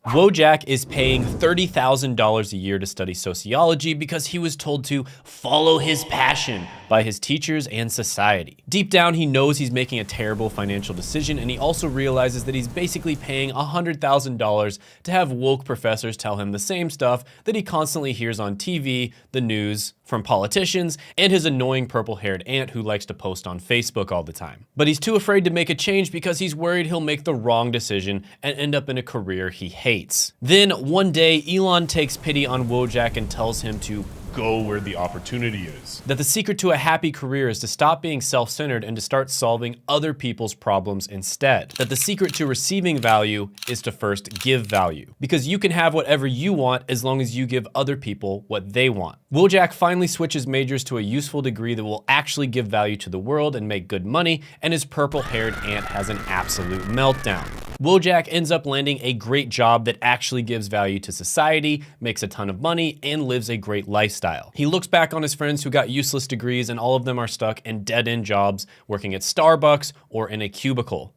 Wojak is paying $30,000 a year to study sociology because he was told to follow his passion by his teachers and society. Deep down, he knows he's making a terrible financial decision, and he also realizes that he's basically paying $100,000 to have woke professors tell him the same stuff that he constantly hears on TV, the news, from politicians, and his annoying purple-haired aunt who likes to post on Facebook all the time. But he's too afraid to make a change because he's worried he'll make the wrong decision and end up in a career he hates. Then one day, Elon takes pity on Wojak and tells him to go where the opportunity is. That the secret to a happy career is to stop being self-centered and to start solving other people's problems instead. That the secret to receiving value is to first give value. Because you can have whatever you want as long as you give other people what they want. Wojak finally switches majors to a useful degree that will actually give value to the world and make good money, and his purple-haired aunt has an absolute meltdown. Wojak ends up landing a great job that actually gives value to society, makes a ton of money, and lives a great lifestyle. He looks back on his friends who got useless degrees, and all of them are stuck in dead-end jobs, working at Starbucks or in a cubicle.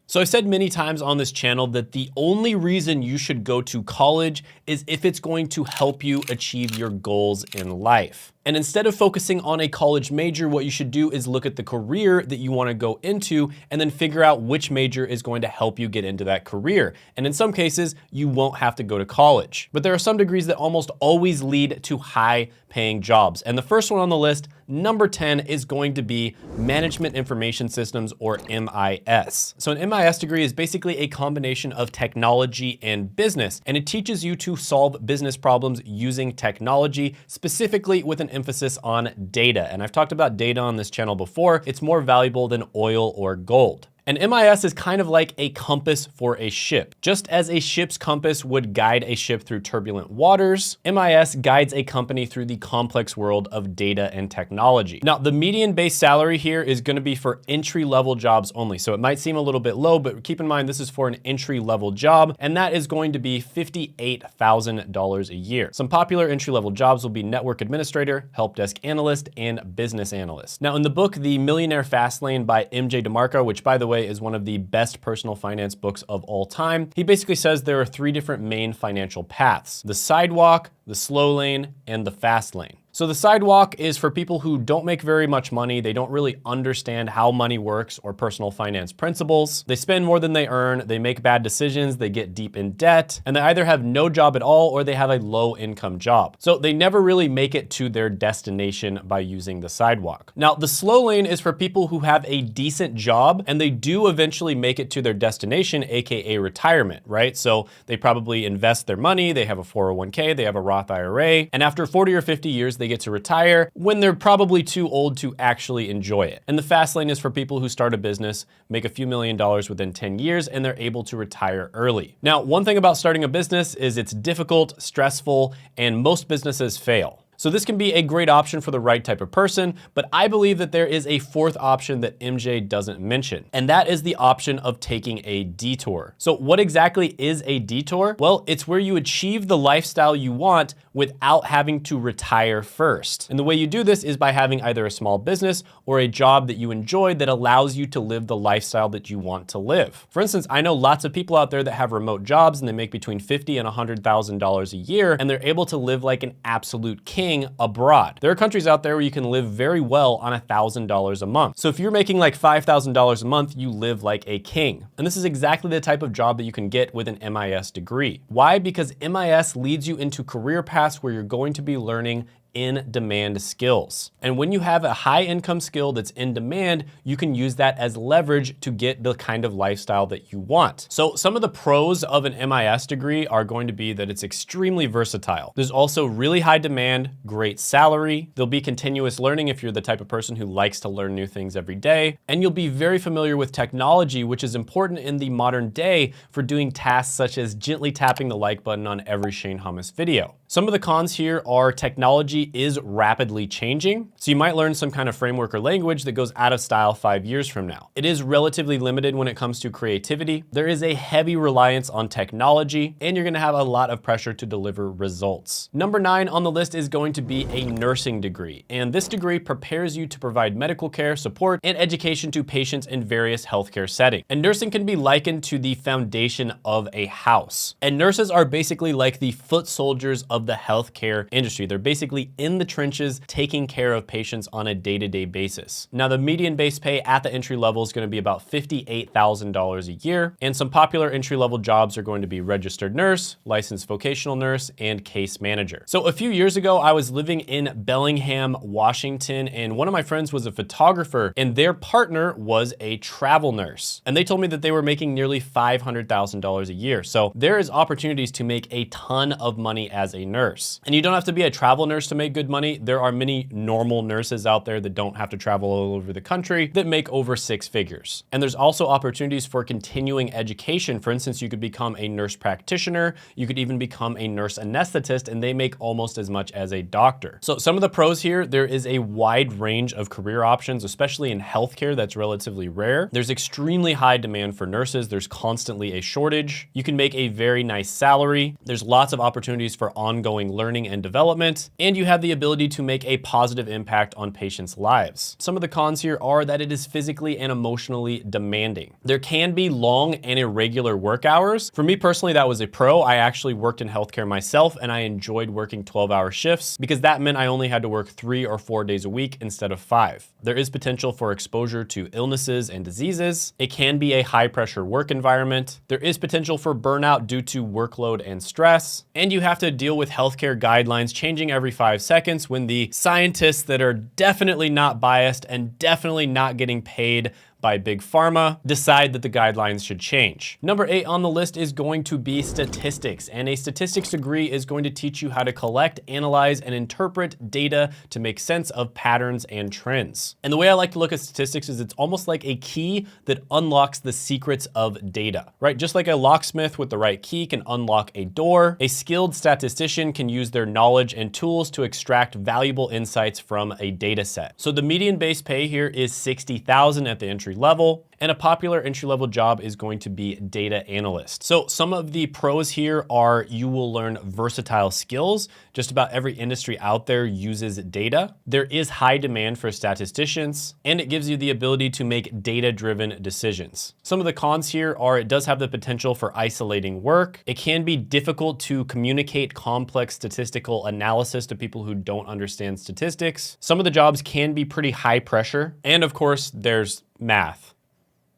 So I've said many times on this channel that the only reason you should go to college is if it's going to help you achieve your goals in life. And instead of focusing on a college major, what you should do is look at the career that you want to go into and then figure out which major is going to help you get into that career. And in some cases, you won't have to go to college. But there are some degrees that almost always lead to high-paying jobs. And the first one on the list, number 10, is going to be Management Information Systems, or MIS. So an MIS degree is basically a combination of technology and business, and it teaches you to solve business problems using technology, specifically with an emphasis on data. And I've talked about data on this channel before. It's more valuable than oil or gold. And MIS is kind of like a compass for a ship. Just as a ship's compass would guide a ship through turbulent waters, MIS guides a company through the complex world of data and technology. Now, the median base salary here is going to be for entry-level jobs only. So it might seem a little bit low, but keep in mind this is for an entry-level job, and that is going to be $58,000 a year. Some popular entry-level jobs will be network administrator, help desk analyst, and business analyst. Now, in the book, The Millionaire Fastlane by MJ DeMarco, which by the way is one of the best personal finance books of all time, he basically says there are three different main financial paths: the sidewalk, the slow lane, and the fast lane. So the sidewalk is for people who don't make very much money. They don't really understand how money works or personal finance principles. They spend more than they earn. They make bad decisions. They get deep in debt, and they either have no job at all or they have a low income job. So they never really make it to their destination by using the sidewalk. Now, the slow lane is for people who have a decent job and they do eventually make it to their destination, AKA retirement, right? So they probably invest their money. They have a 401k, they have a Roth IRA, and after 40 or 50 years, they get to retire when they're probably too old to actually enjoy it. And the fast lane is for people who start a business, make a few $1,000,000 within 10 years, and they're able to retire early. Now, one thing about starting a business is it's difficult, stressful, and most businesses fail. So this can be a great option for the right type of person, but I believe that there is a fourth option that MJ doesn't mention, and that is the option of taking a detour. So what exactly is a detour? Well, it's where you achieve the lifestyle you want without having to retire first. And the way you do this is by having either a small business or a job that you enjoy that allows you to live the lifestyle that you want to live. For instance, I know lots of people out there that have remote jobs and they make between $50,000 and $100,000 a year, and they're able to live like an absolute king abroad. There are countries out there where you can live very well on $1,000 a month. So if you're making like $5,000 a month, you live like a king. And this is exactly the type of job that you can get with an MIS degree. Why? Because MIS leads you into career paths where you're going to be learning in-demand skills. And when you have a high income skill that's in demand, you can use that as leverage to get the kind of lifestyle that you want. So some of the pros of an MIS degree are going to be that it's extremely versatile. There's also really high demand, great salary. There'll be continuous learning if you're the type of person who likes to learn new things every day. And you'll be very familiar with technology, which is important in the modern day for doing tasks such as gently tapping the like button on every Shane Hummus video. Some of the cons here are technology technology is rapidly changing, so you might learn some kind of framework or language that goes out of style 5 years from now. It is relatively limited when it comes to creativity. There is a heavy reliance on technology, and you're gonna have a lot of pressure to deliver results. Number 9 on the list is going to be a nursing degree, and this degree prepares you to provide medical care, support, and education to patients in various healthcare settings. And nursing can be likened to the foundation of a house. And nurses are basically like the foot soldiers of the healthcare industry. They're basically in the trenches taking care of patients on a day-to-day basis. Now, the median base pay at the entry level is going to be about $58,000 a year, and some popular entry-level jobs are going to be registered nurse, licensed vocational nurse, and case manager. So a few years ago, I was living in Bellingham, Washington, and one of my friends was a photographer, and their partner was a travel nurse. And they told me that they were making nearly $500,000 a year. So there is opportunities to make a ton of money as a nurse. And you don't have to be a travel nurse to make good money. There are many normal nurses out there that don't have to travel all over the country that make over 6 figures. And there's also opportunities for continuing education. For instance, you could become a nurse practitioner. You could even become a nurse anesthetist, and they make almost as much as a doctor. So some of the pros here, there is a wide range of career options, especially in healthcare. That's relatively rare. There's extremely high demand for nurses. There's constantly a shortage. You can make a very nice salary. There's lots of opportunities for ongoing learning and development, and you have the ability to make a positive impact on patients' lives. Some of the cons here are that it is physically and emotionally demanding. There can be long and irregular work hours. For me personally, that was a pro. I actually worked in healthcare myself, and I enjoyed working 12-hour shifts because that meant I only had to work 3 or 4 days a week instead of 5. There is potential for exposure to illnesses and diseases. It can be a high-pressure work environment. There is potential for burnout due to workload and stress, and you have to deal with healthcare guidelines changing every 5 seconds when the scientists that are definitely not biased and definitely not getting paid by Big Pharma decide that the guidelines should change. Number 8 on the list is going to be statistics, and a statistics degree is going to teach you how to collect, analyze, and interpret data to make sense of patterns and trends. And the way I like to look at statistics is it's almost like a key that unlocks the secrets of data, right? Just like a locksmith with the right key can unlock a door, a skilled statistician can use their knowledge and tools to extract valuable insights from a data set. So the median base pay here is $60,000 at the entry level, and a popular entry-level job is going to be data analyst. So some of the pros here are you will learn versatile skills. Just about every industry out there uses data. There is high demand for statisticians, and it gives you the ability to make data-driven decisions. Some of the cons here are it does have the potential for isolating work. It can be difficult to communicate complex statistical analysis to people who don't understand statistics. Some of the jobs can be pretty high pressure. And of course, there's math.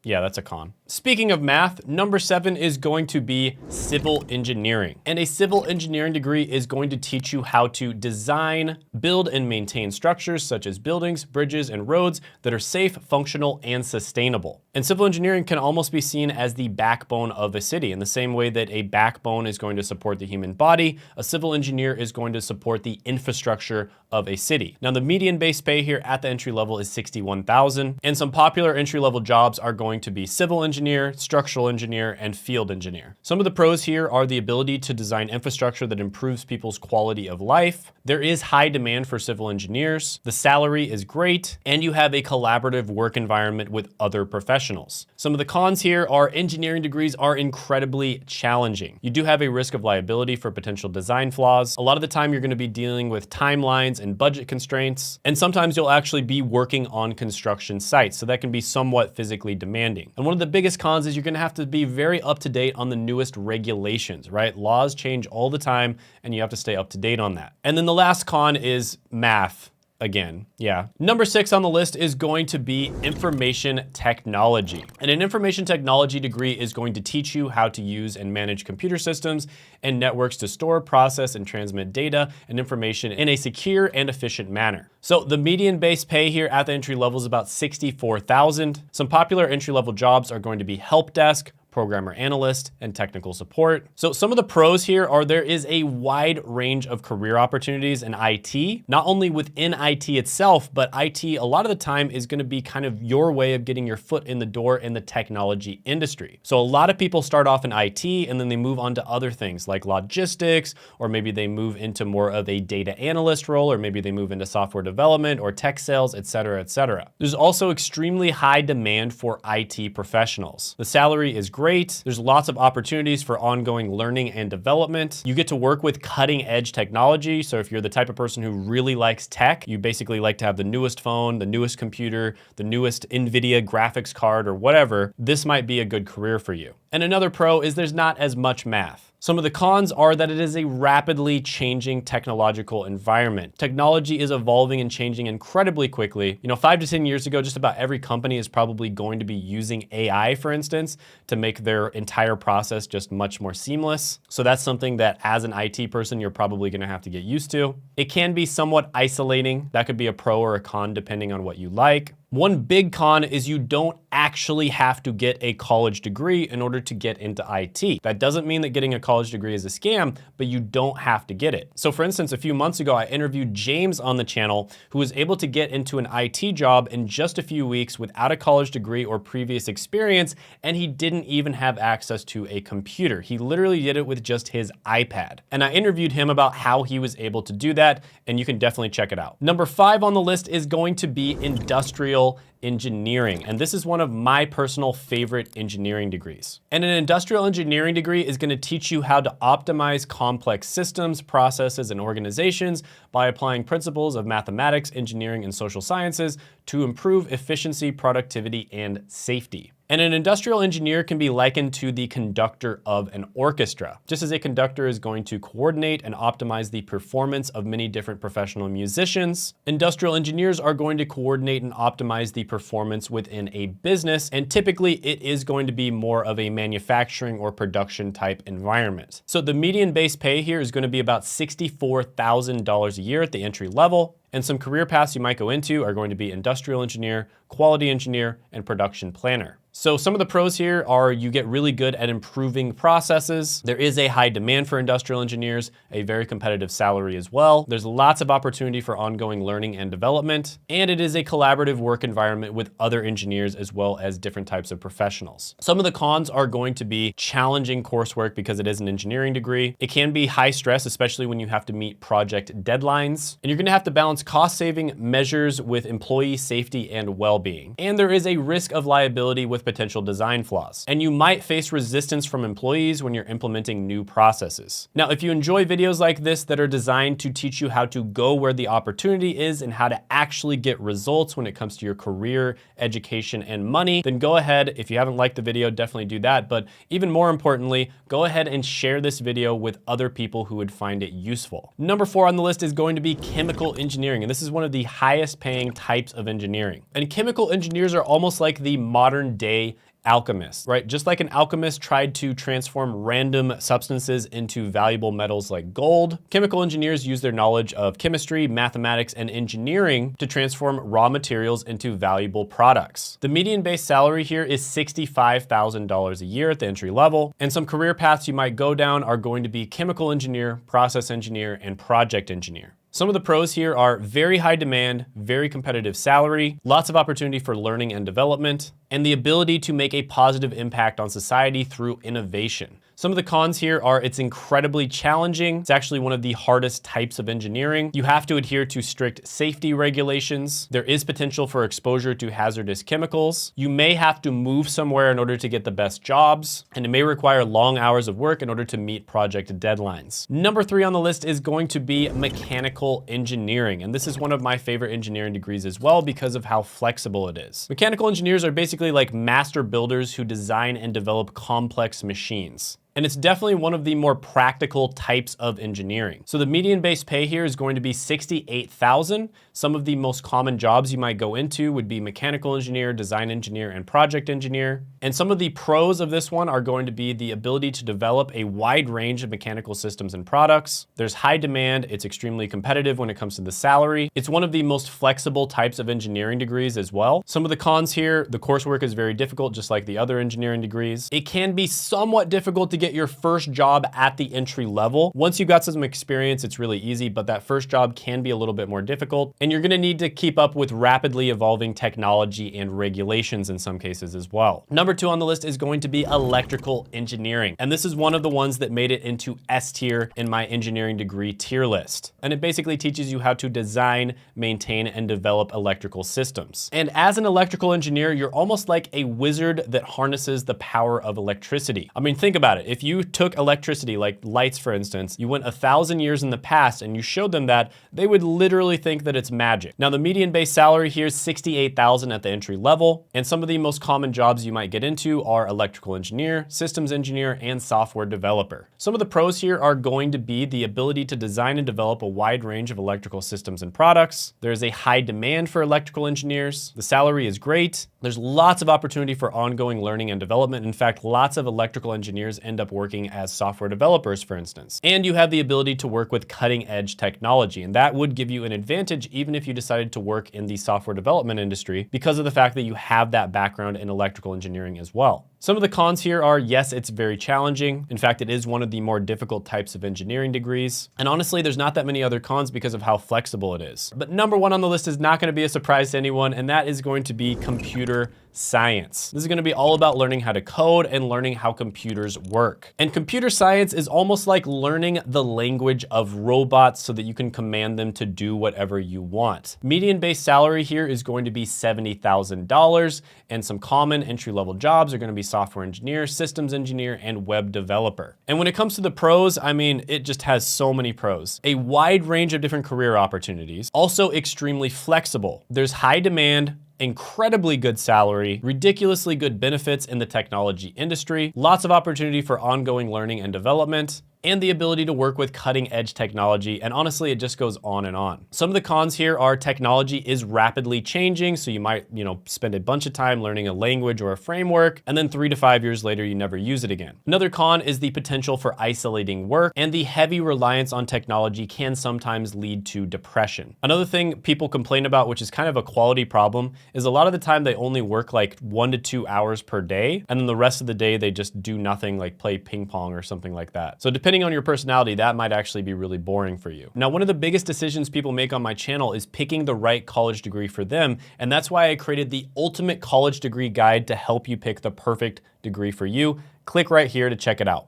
Yeah, that's a con. Speaking of math, number 7 is going to be civil engineering. And a civil engineering degree is going to teach you how to design, build, and maintain structures such as buildings, bridges, and roads that are safe, functional, and sustainable. And civil engineering can almost be seen as the backbone of a city. In the same way that a backbone is going to support the human body, a civil engineer is going to support the infrastructure of a city. Now, the median base pay here at the entry level is $61,000, and some popular entry-level jobs are going to be civil engineer, structural engineer, and field engineer. Some of the pros here are the ability to design infrastructure that improves people's quality of life. There is high demand for civil engineers. The salary is great, and you have a collaborative work environment with other professionals. Some of the cons here are engineering degrees are incredibly challenging. You do have a risk of liability for potential design flaws. A lot of the time you're going to be dealing with timelines and budget constraints, and sometimes you'll actually be working on construction sites, so that can be somewhat physically demanding. And one of the biggest cons is you're going to have to be very up to date on the newest regulations, right? Laws change all the time, and you have to stay up to date on that. And then the last con is math. Again, yeah. Number 6 on the list is going to be information technology. And an information technology degree is going to teach you how to use and manage computer systems and networks to store, process, and transmit data and information in a secure and efficient manner. So the median base pay here at the entry level is about $64,000. Some popular entry level jobs are going to be help desk, programmer analyst, and technical support. So some of the pros here are there is a wide range of career opportunities in IT, not only within IT itself, but IT a lot of the time is going to be kind of your way of getting your foot in the door in the technology industry. So a lot of people start off in IT and then they move on to other things like logistics, or maybe they move into more of a data analyst role, or maybe they move into software development or tech sales, et cetera, et cetera. There's also extremely high demand for IT professionals. The salary is great. There's lots of opportunities for ongoing learning and development. You get to work with cutting edge technology. So if you're the type of person who really likes tech, you basically like to have the newest phone, the newest computer, the newest NVIDIA graphics card or whatever, this might be a good career for you. And another pro is there's not as much math. Some of the cons are that it is a rapidly changing technological environment. Technology is evolving and changing incredibly quickly. 5 to 10 years ago, just about every company is probably going to be using AI, for instance, to make their entire process just much more seamless. So that's something that as an IT person, you're probably gonna have to get used to. It can be somewhat isolating. That could be a pro or a con depending on what you like. One big con is you don't actually have to get a college degree in order to get into IT. That doesn't mean that getting a college degree is a scam, but you don't have to get it. So for instance, a few months ago, I interviewed James on the channel, who was able to get into an IT job in just a few weeks without a college degree or previous experience, and he didn't even have access to a computer. He literally did it with just his iPad. And I interviewed him about how he was able to do that, and you can definitely check it out. Number 5 on the list is going to be industrial engineering. And this is one of my personal favorite engineering degrees. And an industrial engineering degree is going to teach you how to optimize complex systems, processes, and organizations by applying principles of mathematics, engineering, and social sciences to improve efficiency, productivity, and safety. And an industrial engineer can be likened to the conductor of an orchestra. Just as a conductor is going to coordinate and optimize the performance of many different professional musicians, industrial engineers are going to coordinate and optimize the performance within a business, and typically it is going to be more of a manufacturing or production type environment. So the median base pay here is going to be about $64,000 a year at the entry level. And some career paths you might go into are going to be industrial engineer, quality engineer, and production planner. So some of the pros here are you get really good at improving processes. There is a high demand for industrial engineers, a very competitive salary as well. There's lots of opportunity for ongoing learning and development, and it is a collaborative work environment with other engineers as well as different types of professionals. Some of the cons are going to be challenging coursework because it is an engineering degree. It can be high stress, especially when you have to meet project deadlines, and you're gonna have to balance cost-saving measures with employee safety and well-being. And there is a risk of liability with potential design flaws. And you might face resistance from employees when you're implementing new processes. Now, if you enjoy videos like this that are designed to teach you how to go where the opportunity is and how to actually get results when it comes to your career, education, and money, then go ahead. If you haven't liked the video, definitely do that. But even more importantly, go ahead and share this video with other people who would find it useful. Number 4 on the list is going to be chemical engineering. And this is one of the highest paying types of engineering. And chemical engineers are almost like the modern day alchemists, right? Just like an alchemist tried to transform random substances into valuable metals like gold, chemical engineers use their knowledge of chemistry, mathematics, and engineering to transform raw materials into valuable products. The median base salary here is $65,000 a year at the entry level, and some career paths you might go down are going to be chemical engineer, process engineer, and project engineer. Some of the pros here are very high demand, very competitive salary, lots of opportunity for learning and development, and the ability to make a positive impact on society through innovation. Some of the cons here are it's incredibly challenging. It's actually one of the hardest types of engineering. You have to adhere to strict safety regulations. There is potential for exposure to hazardous chemicals. You may have to move somewhere in order to get the best jobs, and it may require long hours of work in order to meet project deadlines. Number 3 on the list is going to be mechanical engineering, and this is one of my favorite engineering degrees as well because of how flexible it is. Mechanical engineers are basically like master builders who design and develop complex machines. And it's definitely one of the more practical types of engineering. So the median base pay here is going to be $68,000. Some of the most common jobs you might go into would be mechanical engineer, design engineer, and project engineer. And some of the pros of this one are going to be the ability to develop a wide range of mechanical systems and products. There's high demand. It's extremely competitive when it comes to the salary. It's one of the most flexible types of engineering degrees as well. Some of the cons here, the coursework is very difficult, just like the other engineering degrees. It can be somewhat difficult to get your first job at the entry level. Once you've got some experience, it's really easy, but that first job can be a little bit more difficult. And you're gonna need to keep up with rapidly evolving technology and regulations in some cases as well. Number 2 on the list is going to be electrical engineering. And this is one of the ones that made it into S tier in my engineering degree tier list. And it basically teaches you how to design, maintain, and develop electrical systems. And as an electrical engineer, you're almost like a wizard that harnesses the power of electricity. I mean, think about it. If you took electricity, like lights for instance, you went 1,000 years in the past and you showed them that, they would literally think that it's magic. Now the median base salary here is $68,000 at the entry level. And some of the most common jobs you might get into are electrical engineer, systems engineer, and software developer. Some of the pros here are going to be the ability to design and develop a wide range of electrical systems and products. There's a high demand for electrical engineers. The salary is great. There's lots of opportunity for ongoing learning and development. In fact, lots of electrical engineers end up working as software developers, for instance. And you have the ability to work with cutting edge technology. And that would give you an advantage even if you decided to work in the software development industry because of the fact that you have that background in electrical engineering as well. Some of the cons here are, yes, it's very challenging. In fact, it is one of the more difficult types of engineering degrees. And honestly, there's not that many other cons because of how flexible it is. But number 1 on the list is not going to be a surprise to anyone, and that is going to be computer science. This is going to be all about learning how to code and learning how computers work. And computer science is almost like learning the language of robots so that you can command them to do whatever you want. Median base salary here is going to be $70,000, and some common entry-level jobs are going to be software engineer, systems engineer, and web developer. And when it comes to the pros, I mean, it just has so many pros. A wide range of different career opportunities, also extremely flexible. There's high demand, incredibly good salary, ridiculously good benefits in the technology industry, lots of opportunity for ongoing learning and development, and the ability to work with cutting edge technology. And honestly, it just goes on and on. Some of the cons here are technology is rapidly changing. So you might, spend a bunch of time learning a language or a framework, and then 3 to 5 years later, you never use it again. Another con is the potential for isolating work, and the heavy reliance on technology can sometimes lead to depression. Another thing people complain about, which is kind of a quality problem, is a lot of the time they only work like 1 to 2 hours per day. And then the rest of the day, they just do nothing, like play ping pong or something like that. So depending on your personality, that might actually be really boring for you. Now, one of the biggest decisions people make on my channel is picking the right college degree for them. And that's why I created the ultimate college degree guide to help you pick the perfect degree for you. Click right here to check it out.